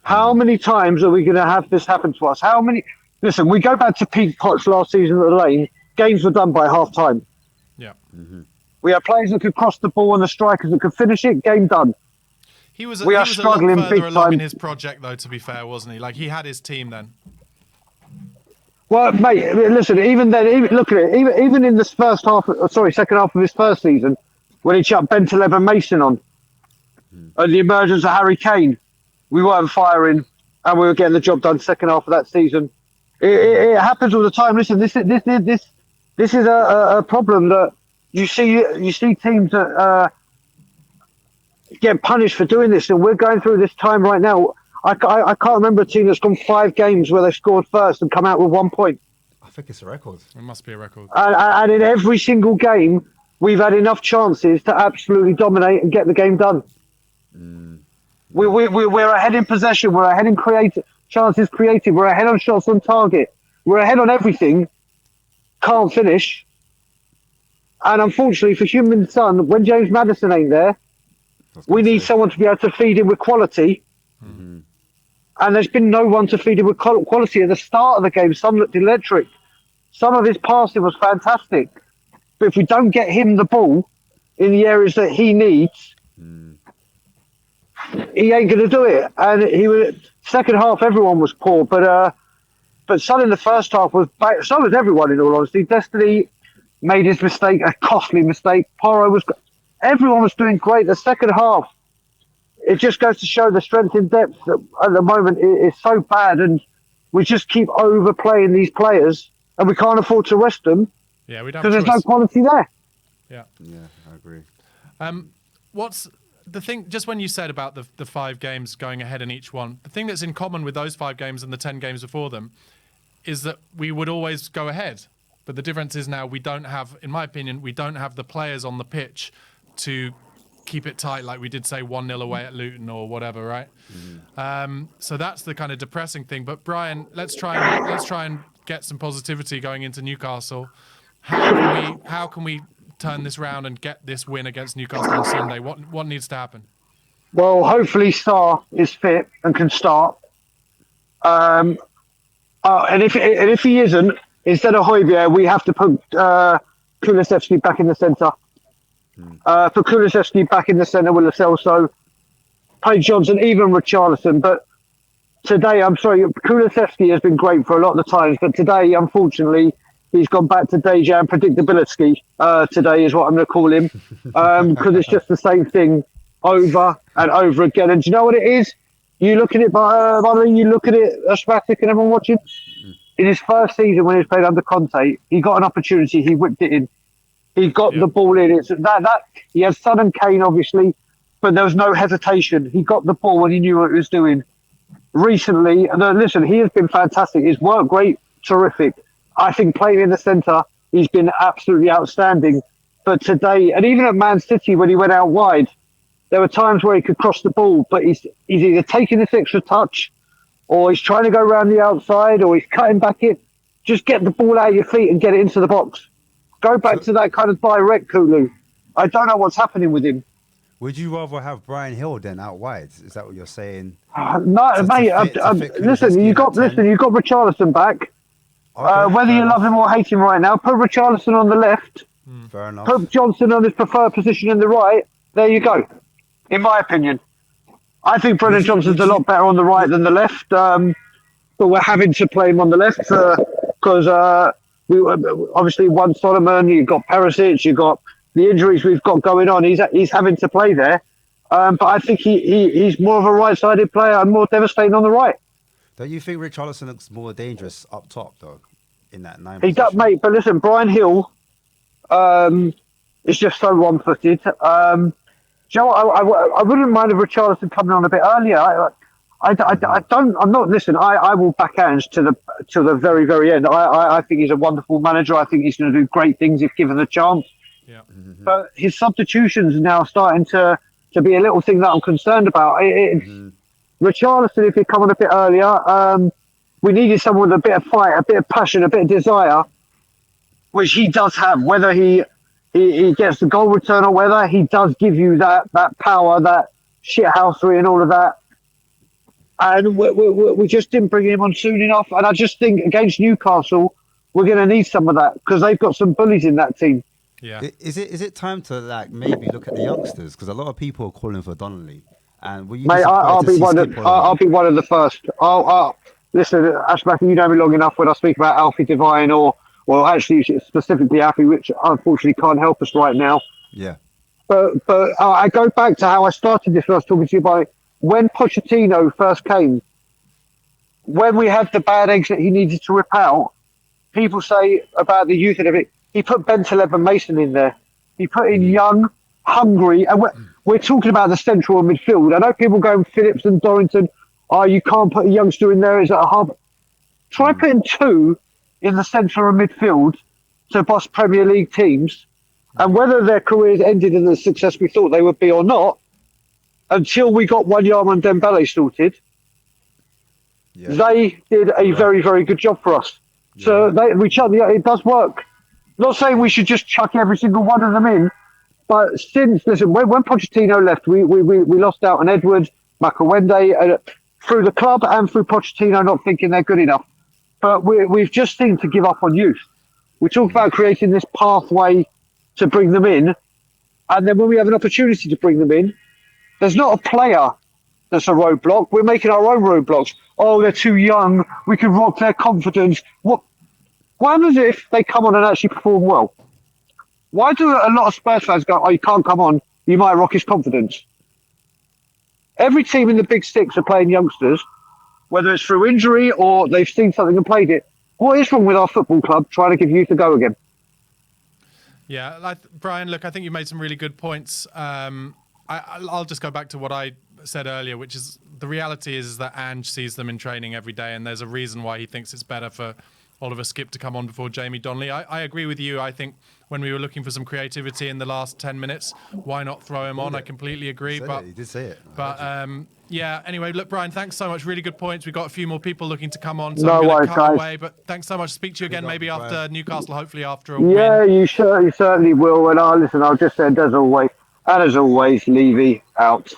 How many times are we going to have this happen to us? Listen, we go back to Pete Potts last season at the Lane, games were done by half time. Yeah. We had players that could cross the ball and the strikers that could finish it, game done. He was struggling a lot big further along time. in his project, though, to be fair, wasn't he? Like, he had his team then. Well, mate, listen, even then, look at it, even in this second half of his first season, when he chucked Bentaleb and Mason on, and the emergence of Harry Kane, we weren't firing, and we were getting the job done second half of that season. It happens all the time. Listen, this is a problem that you see teams that get punished for doing this, and we're going through this time right now. I can't remember a team that's gone 5 games where they scored first and come out with 1 point. I think it's a record. It must be a record. And in every single game, we've had enough chances to absolutely dominate and get the game done. We're ahead in possession. We're ahead in chances created. We're ahead on shots on target. We're ahead on everything. Can't finish. And unfortunately for Human Son, when James Maddison ain't there, we need someone to be able to feed him with quality. And there's been no one to feed him with quality at the start of the game. Some looked electric. Some of his passing was fantastic. But if we don't get him the ball in the areas that he needs, he ain't going to do it. And second half, everyone was poor. But Son in the first half was bad. So was everyone, in all honesty. Destiny made his mistake, a costly mistake. Everyone was doing great. The second half, it just goes to show the strength in depth at the moment is so bad, and we just keep overplaying these players, and we can't afford to rest them. Yeah, we don't because there's no quality there. Yeah, I agree. What's the thing? Just when you said about the 5 games going ahead in each one, the thing that's in common with those 5 games and the 10 games before them is that we would always go ahead. But the difference is now we don't have, in my opinion, we don't have the players on the pitch to keep it tight, like we did say 1-0 away at Luton or whatever, right? So that's the kind of depressing thing. But Brian, let's try and get some positivity going into Newcastle. How can we turn this round and get this win against Newcastle on Sunday? What needs to happen? Well, hopefully Sarr is fit and can start. And if he isn't, instead of Højbjerg, we have to put Kulusevski back in the centre. For Kulusevski back in the centre with Lo Celso, Page Johnson, even Richarlison. But today, I'm sorry, Kulusevski has been great for a lot of the times, but today, unfortunately, he's gone back to Dejan Predictability. Today is what I'm going to call him, because it's just the same thing over and over again. And do you know what it is? You look at it, by the way, you look at it, Aspatic and everyone watching. In his first season when he was played under Conte, he got an opportunity, he whipped it in. He got the ball in. It's that he had Son and Kane, obviously, but there was no hesitation. He got the ball when he knew what he was doing. Recently, and listen, he has been fantastic. His work rate, terrific. I think playing in the centre, he's been absolutely outstanding. But today, and even at Man City when he went out wide, there were times where he could cross the ball, but he's either taking this extra touch, or he's trying to go around the outside, or he's cutting back in. Just get the ball out of your feet and get it into the box. Go back to that kind of direct Kulu. I don't know what's happening with him. Would you rather have Brian Hill then out wide? Is that what you're saying? No, mate. Listen, you got Richarlison back. Whether you love him or hate him right now, put Richarlison on the left. Fair enough. Put Johnson on his preferred position in the right. There you go. In my opinion, I think Brennan Johnson's a lot better on the right than the left. But we're having to play him on the left because we obviously won Solomon. You've got Perisic. You've got the injuries we've got going on. He's having to play there. But I think he's more of a right-sided player and more devastating on the right. Don't you think Richarlison looks more dangerous up top though, in that 9 He does, mate. But listen, Brian Hill is just so one-footed. Do you know what? I wouldn't mind if Richarlison coming on a bit earlier. I will back Ange to the very, very end. I think he's a wonderful manager. I think he's going to do great things if given the chance. Yeah. But his substitutions are now starting to be a little thing that I'm concerned about. Richarlison, if he'd come on a bit earlier, we needed someone with a bit of fight, a bit of passion, a bit of desire, which he does have. Whether he gets the goal return or whether he does give you that power, that shithousery and all of that. and we just didn't bring him on soon enough. And I just think against Newcastle, we're going to need some of that because they've got some bullies in that team. Yeah. Is it time to like maybe look at the youngsters? Because a lot of people are calling for Donnelly, and were you Mate, disappointed I'll to be see one Skip of all over? I'll be one of the first. Listen, Ashback, you know me long enough when I speak about Alfie Devine or actually specifically Alfie, which unfortunately can't help us right now. Yeah, But I go back to how I started this when I was talking to you about when Pochettino first came. When we had the bad eggs that he needed to rip out, people say about the youth and everything. He put Bentaleb and Mason in there. He put in young, hungry, and we're talking about the central and midfield. I know people going Phillips and Dorrington. Oh, you can't put a youngster in there. Is that a hub? Try putting two in the central and midfield to boss Premier League teams, and whether their careers ended in the success we thought they would be or not, until we got Wanyama and Dembele sorted, yeah. they did a very, very good job for us. So it does work. Not saying we should just chuck every single one of them in, but when Pochettino left, we lost out on Edward, Makawende, through the club and through Pochettino not thinking they're good enough. But we've just seemed to give up on youth. We talk about creating this pathway to bring them in, and then when we have an opportunity to bring them in, there's not a player that's a roadblock. We're making our own roadblocks. Oh, they're too young. We can rock their confidence. What happens if they come on and actually perform well? Why do a lot of Spurs fans go, oh, you can't come on, you might rock his confidence? Every team in the Big Six are playing youngsters, whether it's through injury or they've seen something and played it. What is wrong with our football club trying to give youth a go again? Yeah, Brian, look, I think you made some really good points. I'll just go back to what I said earlier, which is the reality is that Ange sees them in training every day, and there's a reason why he thinks it's better for Oliver Skipp to come on before Jamie Donnelly. I agree with you. I think when we were looking for some creativity in the last 10 minutes, why not throw him on? I completely agree. He did say it. But yeah, anyway, look, Brian, thanks so much. Really good points. We've got a few more people looking to come on, so No I'm going worries, to cut guys. away. But thanks so much. Speak to you again maybe after Newcastle, hopefully after a Yeah, win. you certainly will. And listen, I'll just end as always. And as always, Levy out.